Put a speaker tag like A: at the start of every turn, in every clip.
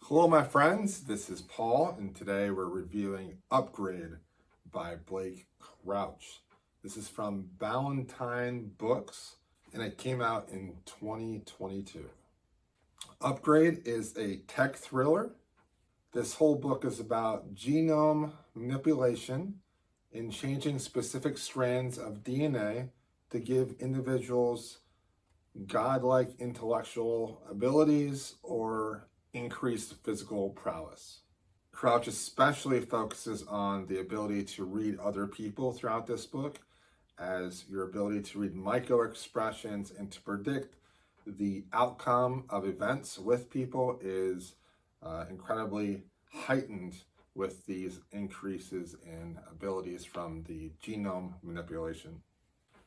A: Hello, my friends. This is Paul, and today we're reviewing Upgrade by Blake Crouch. This is from Ballantine Books, and it came out in 2022. Upgrade is a tech thriller. This whole book is about genome manipulation in changing specific strands of DNA to give individuals godlike intellectual abilities or increased physical prowess. Crouch especially focuses on the ability to read other people throughout this book, as your ability to read micro expressions and to predict the outcome of events with people is incredibly heightened with these increases in abilities from the genome manipulation.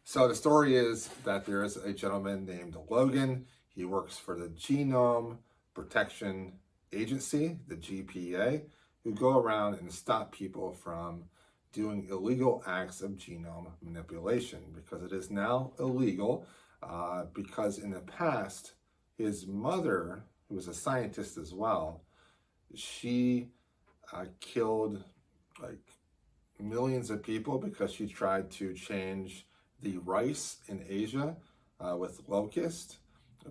A: So the story is that there is a gentleman named Logan. He works for the Genome Protection Agency, the GPA, who go around and stop people from doing illegal acts of genome manipulation, because it is now illegal, because in the past, his mother, who was a scientist as well, she killed like millions of people because she tried to change the rice in Asia with locust,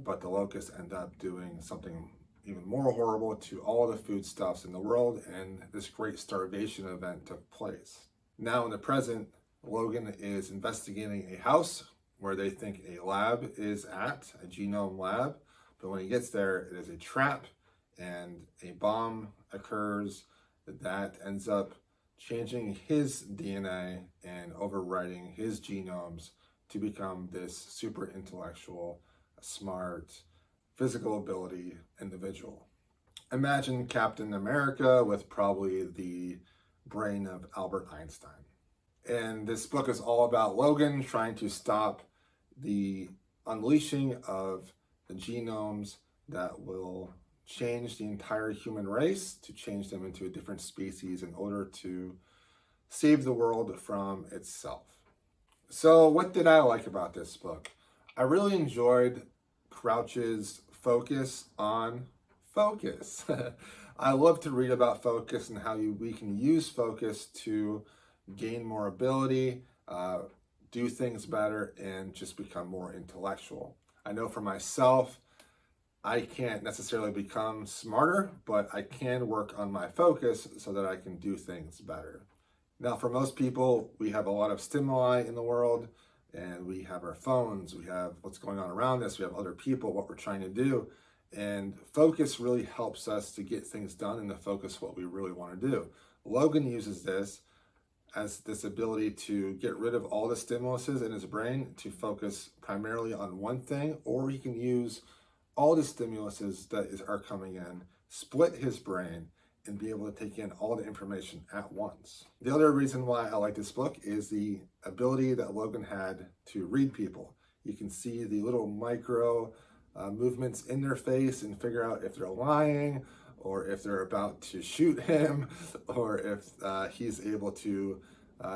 A: but the locusts end up doing something even more horrible to all the foodstuffs in the world, and this great starvation event took place. Now in the present, Logan is investigating a house where they think a lab is at, a genome lab, but when he gets there, it is a trap, and a bomb occurs that ends up changing his DNA and overwriting his genomes to become this super intellectual, smart, physical ability individual. Imagine Captain America with probably the brain of Albert Einstein. And this book is all about Logan trying to stop the unleashing of the genomes that will change the entire human race, to change them into a different species in order to save the world from itself. So what did I like about this book? I really enjoyed Crouch's focus on focus. I love to read about focus and how we can use focus to gain more ability, do things better, and just become more intellectual. I know for myself, I can't necessarily become smarter, but I can work on my focus so that I can do things better. Now, for most people, we have a lot of stimuli in the world, and we have our phones, we have what's going on around us, we have other people, what we're trying to do, and focus really helps us to get things done and to focus what we really want to do. Logan uses this as this ability to get rid of all the stimuluses in his brain to focus primarily on one thing, or he can use all the stimuluses that are coming in, split his brain, and be able to take in all the information at once. The other reason why I like this book is the ability that Logan had to read people. You can see the little micro movements in their face and figure out if they're lying, or if they're about to shoot him, or if he's able to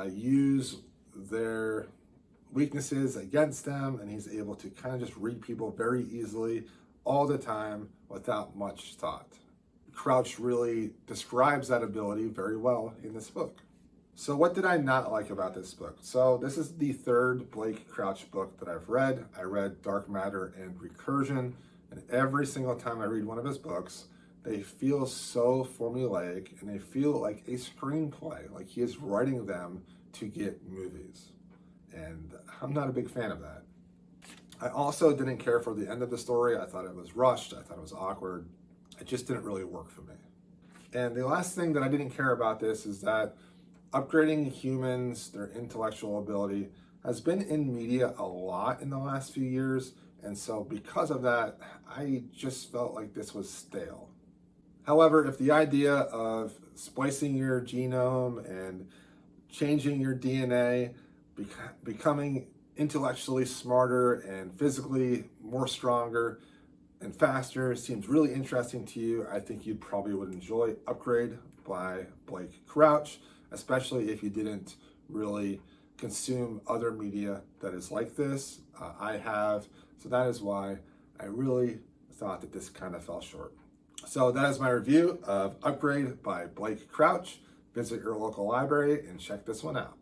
A: use their weaknesses against them, and he's able to kind of just read people very easily all the time without much thought. Crouch really describes that ability very well in this book. So what did I not like about this book? So this is the third Blake Crouch book that I've read. I read Dark Matter and Recursion, and every single time I read one of his books, they feel so formulaic and they feel like a screenplay, like he is writing them to get movies. And I'm not a big fan of that. I also didn't care for the end of the story. I thought it was rushed. I thought it was awkward. It just didn't really work for me. And the last thing that I didn't care about this is that upgrading humans, their intellectual ability, has been in media a lot in the last few years. And so because of that, I just felt like this was stale. However, if the idea of splicing your genome and changing your DNA, becoming intellectually smarter and physically more stronger and faster seems really interesting to you, I think you probably would enjoy Upgrade by Blake Crouch, especially if you didn't really consume other media that is like this. I have, so that is why I really thought that this kind of fell short. So that is my review of Upgrade by Blake Crouch. Visit your local library and check this one out.